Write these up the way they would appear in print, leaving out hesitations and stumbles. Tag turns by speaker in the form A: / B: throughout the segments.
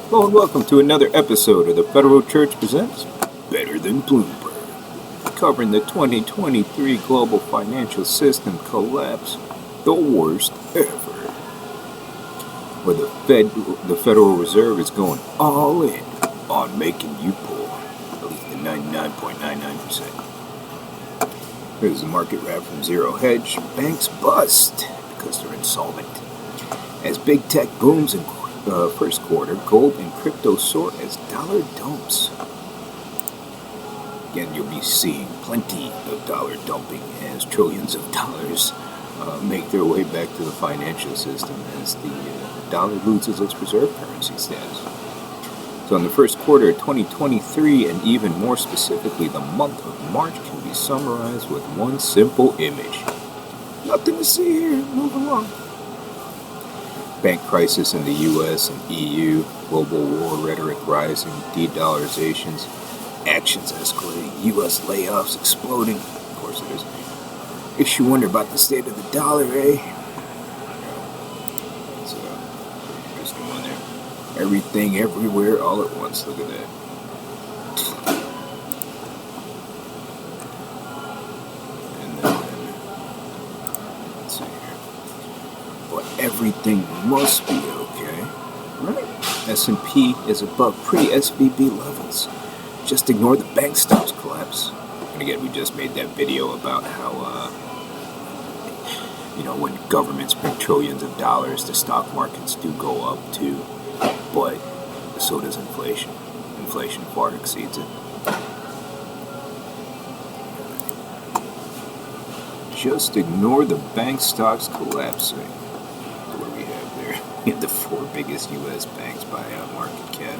A: Hello and welcome to another episode of the Federal Church Presents Better Than Bloomberg, covering the 2023 global financial system collapse, the worst ever, where the Federal Reserve is going all in on making you poor, at least the 99.99%. Here's the market wrap from Zero Hedge. Banks bust because they're insolvent. As big tech booms in first quarter, gold and crypto soar as dollar dumps. Again, you'll be seeing plenty of dollar dumping as trillions of dollars make their way back to the financial system as the dollar loses its reserve currency status. So in the first quarter of 2023, and even more specifically the month of March, can be summarized with one simple image. Nothing to see here, move along. Bank crisis in the U.S. and EU, global war rhetoric rising, de-dollarizations, actions escalating, U.S. layoffs exploding. Of course it is. Makes you wonder about the state of the dollar, eh? It's an interesting one there. Everything, everywhere, all at once. Look at that. And then, let's see here. But everything must be okay, right? S&P is above pre-SVB levels. Just ignore the bank stocks collapse. And again, we just made that video about how, when governments print trillions of dollars, the stock markets do go up too. But so does inflation. Inflation far exceeds it. Just ignore the bank stocks collapsing. What do we have there? We have the four biggest U.S. banks by market cap.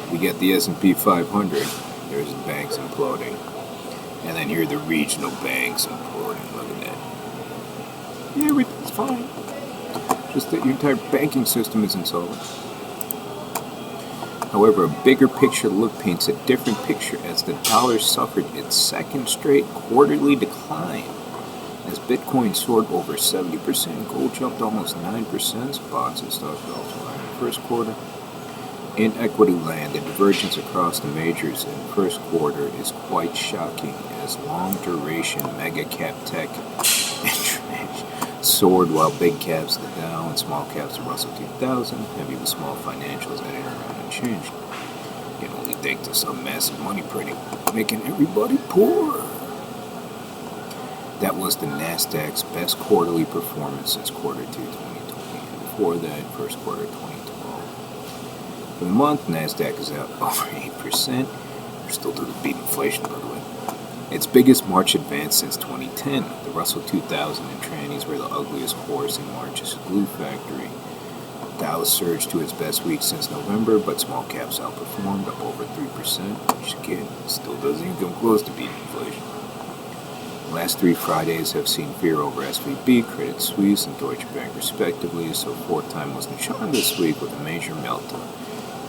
A: We got the S&P 500. There's the banks imploding. And then here are the regional banks imploding. Look at that. Yeah, everything's fine. Just that your entire banking system is insolvent. However, a bigger picture look paints a different picture as the dollar suffered its second straight quarterly decline. As Bitcoin soared over 70%, gold jumped almost 9%, bonds and stocks fell in the first quarter. In equity land, the divergence across the majors in the first quarter is quite shocking as long-duration mega-cap tech and trash soared while big caps, the Dow, and small caps, the Russell 2000, heavy with small financials at around unchanged. You can only thanks to some massive money printing, making everybody poor. That was the Nasdaq's best quarterly performance since quarter 2 2020, and before that, first quarter 2012. For the month, Nasdaq is up over 8%. We're still doing beat inflation, by the way. Its biggest March advance since 2010. The Russell 2000 and trannies were the ugliest horse in March's glue factory. Dow surged to its best week since November, but small caps outperformed, up over 3%, which again still doesn't even come close to beating inflation. The last 3 Fridays have seen fear over SVB, Credit Suisse, and Deutsche Bank respectively, so fourth time wasn't charmed this week with a major meltdown.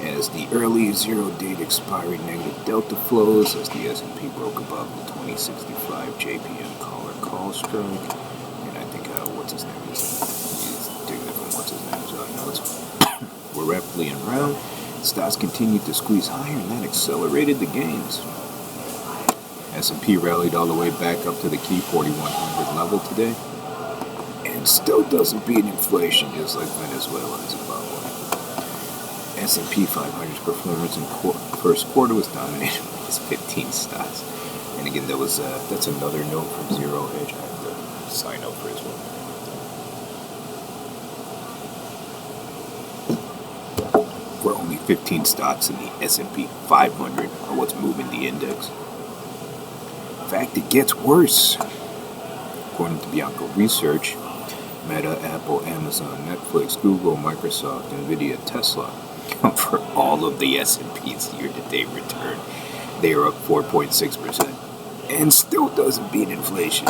A: As the early zero-date expiry negative delta flows, as the S&P broke above the 2065 JPM call strike, and I think what's his name is he's digging from what's his name is notes. We're rapidly in round. Stocks continued to squeeze higher, and that accelerated the gains. S&P rallied all the way back up to the key 4100 level today, and still doesn't beat inflation, just like Venezuela and Zimbabwe. S&P 500's performance in first quarter was dominated by its 15 stocks. And again, that's another note from Zero Hedge. I have to sign up for his one. We're only 15 stocks in the S&P 500 are what's moving the index. In fact, it gets worse. According to Bianco Research, Meta, Apple, Amazon, Netflix, Google, Microsoft, Nvidia, Tesla, for all of the S&P's year-to-date return, they are up 4.6%, and still doesn't beat inflation.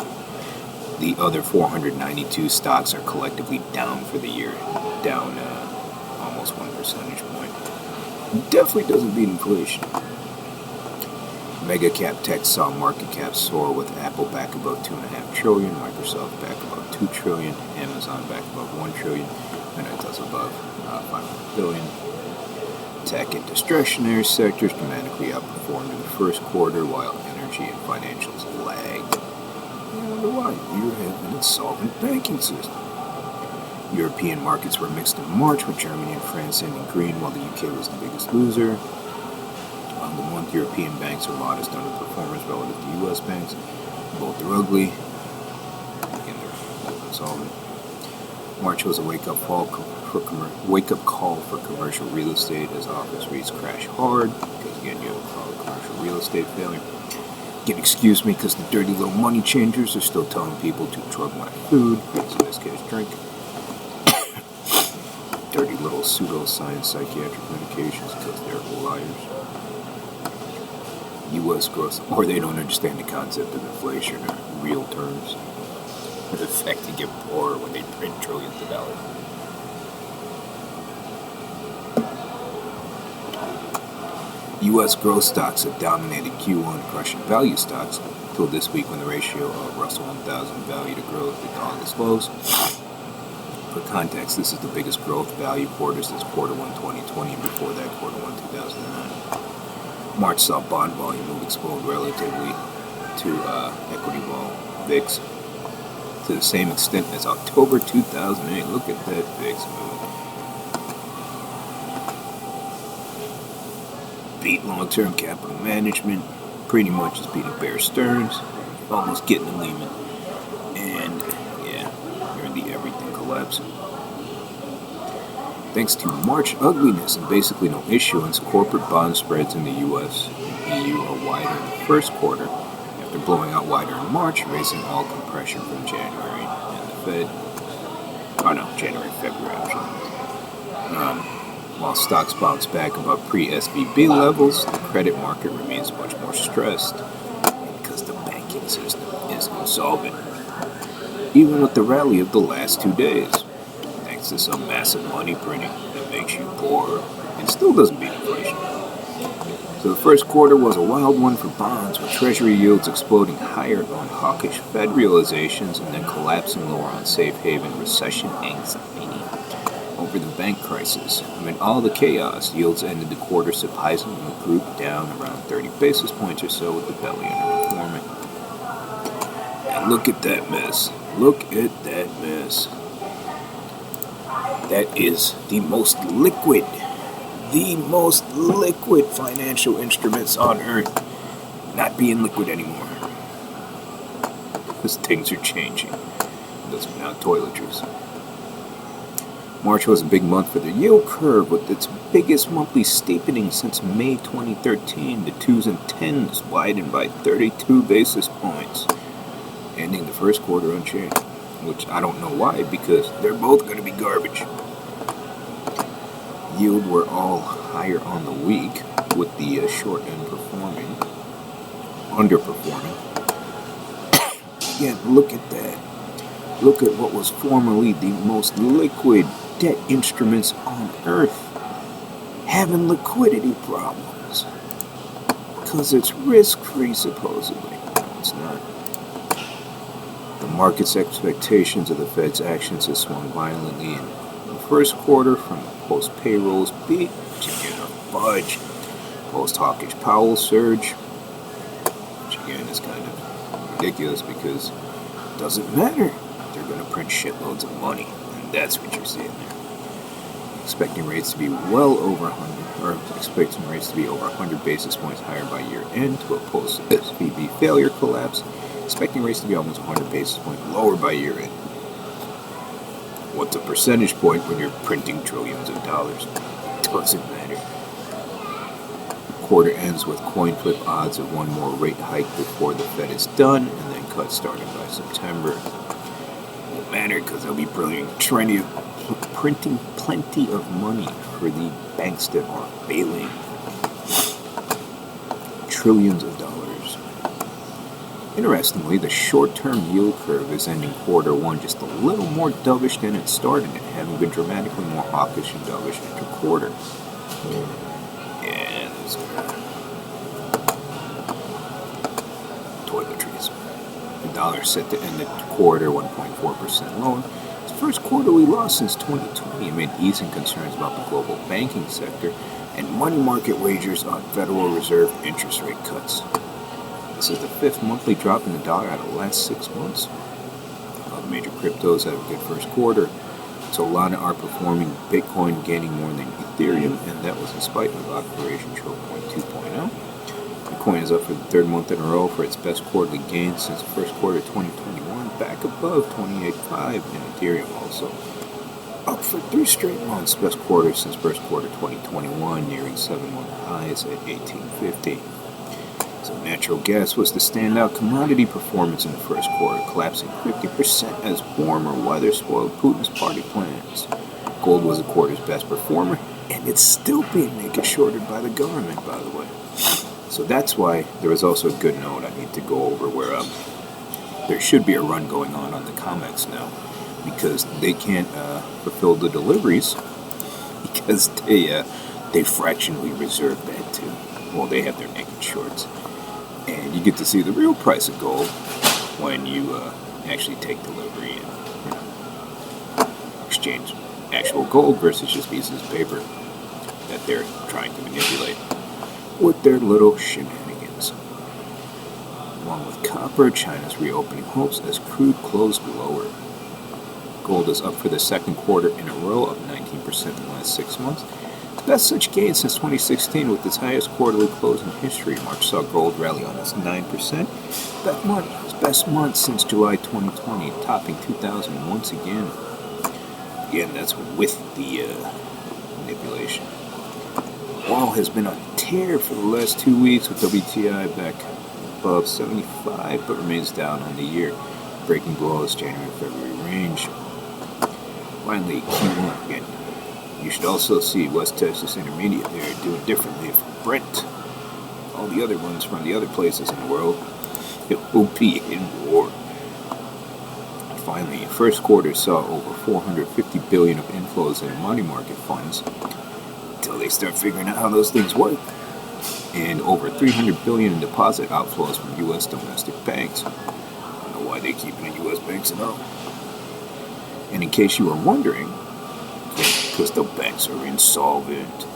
A: The other 492 stocks are collectively down for the year, down almost 1 percentage point. Definitely doesn't beat inflation. Mega cap tech saw market cap soar with Apple back above $2.5 trillion, Microsoft back above $2 trillion, Amazon back above $1 trillion, and Tesla above $500 billion. Tech and discretionary sectors dramatically outperformed in the first quarter, while energy and financials lagged. I wonder why. You have an insolvent banking system. European markets were mixed in March, with Germany and France ending green, while the UK was the biggest loser. On the month, European banks are modest underperformers relative to US banks. Both are ugly, and they're both insolvent. March was a wake-up call for commercial real estate as office REITs crash hard, because again, you have a commercial real estate failure. Again, excuse me, because the dirty little money changers are still telling people to drug my food, so in this case, drink. Dirty little pseudoscience psychiatric medications, because they're liars. U.S. growth, or they don't understand the concept of inflation or real terms. The fact they get poorer when they print trillions of dollars. U.S. growth stocks have dominated Q1, crushing value stocks until this week when the ratio of Russell 1000 value to growth hit August lows. For context, this is the biggest growth value quarter since quarter 1 2020 and before that quarter 1 2009. March saw bond volume explode relatively to equity vol VIX to the same extent as October 2008. Look at that VIX move. Beat long-term capital management, pretty much is beating Bear Stearns, almost getting the Lehman, and yeah, you're in the everything collapse. Thanks to March ugliness and basically no issuance, corporate bond spreads in the U.S. and EU are wider in the first quarter, after blowing out wider in March, erasing all compression from January and the Fed. Oh no, January, February actually. While stocks bounce back above pre-SVB levels, the credit market remains much more stressed because the banking system is insolvent, even with the rally of the last 2 days. Thanks to some massive money printing that makes you poor and still doesn't beat inflation. So the first quarter was a wild one for bonds, with Treasury yields exploding higher on hawkish Fed realizations and then collapsing lower on safe haven recession anxiety over the bank crisis. Amid all the chaos, yields ended the quarter surprisingly grouped down around 30 basis points or so, with the belly underperforming. And look at that mess. Look at that mess. That is the most liquid financial instruments on earth not being liquid anymore. Because things are changing. Those are now toiletries. March was a big month for the yield curve, with its biggest monthly steepening since May 2013. The 2s and 10s widened by 32 basis points, ending the first quarter unchanged, which I don't know why, because they're both going to be garbage. Yield were all higher on the week, with the short end underperforming. Again, look at that. Look at what was formerly the most liquid debt instruments on earth having liquidity problems because it's risk-free, supposedly. No, it's not. The market's expectations of the Fed's actions have swung violently in the first quarter, from the post-payrolls beat to get a fudge, post-hawkish Powell surge, which again is kind of ridiculous because it doesn't matter. They're going to print shitloads of money, and that's what you're seeing there. Expecting rates to be well over 100 basis points higher by year end to a post-SVB failure collapse. Expecting rates to be almost 100 basis points lower by year end. What's a percentage point when you're printing trillions of dollars? It doesn't matter. Quarter ends with coin flip odds of one more rate hike before the Fed is done, and then cuts starting by September. Won't matter because they'll be printing plenty of money for the banks that are failing. Trillions of dollars. Interestingly, the short-term yield curve is ending quarter one just a little more dovish than it started it, having been dramatically more hawkish and dovish into quarter. Yeah, those are toiletries. The dollar set to end the quarter 1.4% lower. Its first quarterly loss since 2020 amid easing concerns about the global banking sector and money market wagers on Federal Reserve interest rate cuts. This is the fifth monthly drop in the dollar out of the last 6 months. All the major cryptos had a good first quarter. Solana are performing, Bitcoin gaining more than Ethereum, and that was in spite of Operation Choke Point 2.0. Bitcoin is up for the third month in a row for its best quarterly gain since the first quarter of 2021, back above 28.5, and Ethereum also up for 3 straight months, best quarter since first quarter 2021, nearing 7-month highs at 1850. So natural gas was the standout commodity performance in the first quarter, collapsing 50% as warmer weather spoiled Putin's party plans. Gold was the quarter's best performer, and it's still being naked shorted by the government, by the way. So that's why there was also a good note I need to go over where there should be a run going on the COMEX now, because they can't fulfill the deliveries because they fractionally reserve that too. Well, they have their naked shorts. And you get to see the real price of gold when you actually take delivery and exchange actual gold versus just pieces of paper that they're trying to manipulate with their little shenanigans. Along with copper, China's reopening hopes as crude closed lower. Gold is up for the second quarter in a row, up 19% in the last 6 months. Best such gain since 2016 with its highest quarterly close in history. March saw gold rally almost 9%. Best month since July 2020, topping 2,000 once again. Again, that's with the manipulation. Oil has been on tear for the last 2 weeks with WTI back above 75, but remains down on the year, breaking below its January-February range. Finally, Q1 again. You should also see West Texas Intermediate there doing differently from Brent. All the other ones from the other places in the world, it will be in war. And finally, first quarter saw over $450 billion of inflows in money market funds until they start figuring out how those things work. And over $300 billion in deposit outflows from U.S. domestic banks. I don't know why they keep it in U.S. banks at all. And in case you were wondering, because the banks are insolvent.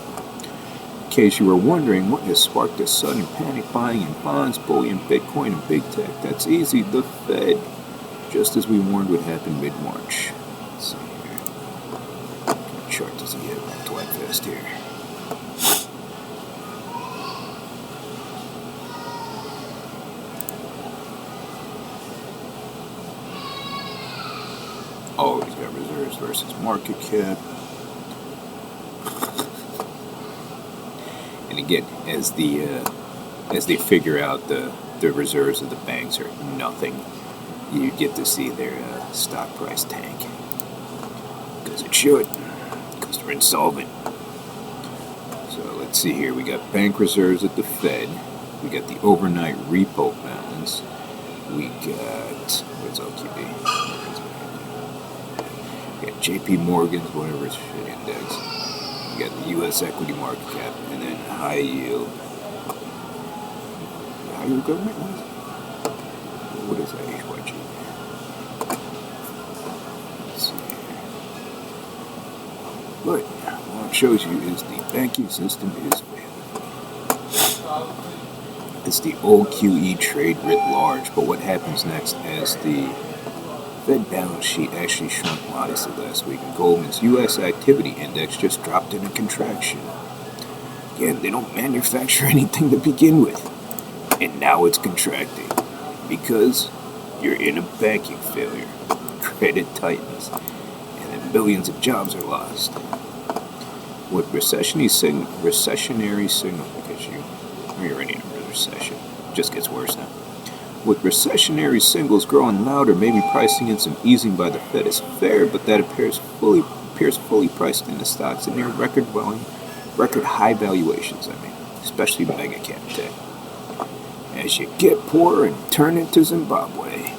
A: In case you were wondering what has sparked this sudden panic buying in bonds, bullion, Bitcoin, and big tech, that's easy. The Fed, just as we warned would happen mid-March. Let's see here. What chart does he have on Twag Fest here? Oh, he's got reserves versus market cap. And again, as they figure out the reserves of the banks are nothing, you get to see their stock price tank. Because it should, because they're insolvent. So let's see here. We got bank reserves at the Fed. We got the overnight repo balance. We got, where's LQD? We got JP Morgan's, whatever it's shit index. We got the U.S. equity market cap, and then high yield. High yield government? What is that? HYG. Let's see here. But what it shows you is the banking system is failing. It's the old QE trade writ large, but what happens next as the Fed balance sheet actually shrunk modestly last week, and Goldman's U.S. activity index just dropped in a contraction. Again, they don't manufacture anything to begin with, and now it's contracting because you're in a banking failure. Credit tightens, and then billions of jobs are lost. With recessionary signal, because you're already in a recession, it just gets worse now. With recessionary signals growing louder, maybe pricing in some easing by the Fed is fair, but that appears fully priced into stocks at near record high valuations. Especially mega cap tech. As you get poorer and turn into Zimbabwe,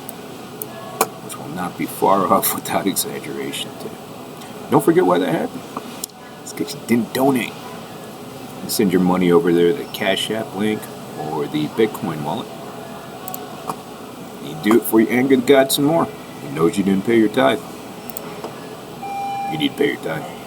A: which will not be far off without exaggeration. Don't forget why that happened. It's because you didn't donate. You send your money over there, the Cash App link or the Bitcoin wallet. You do it before you anger the God some more. He knows you didn't pay your tithe. You need to pay your tithe.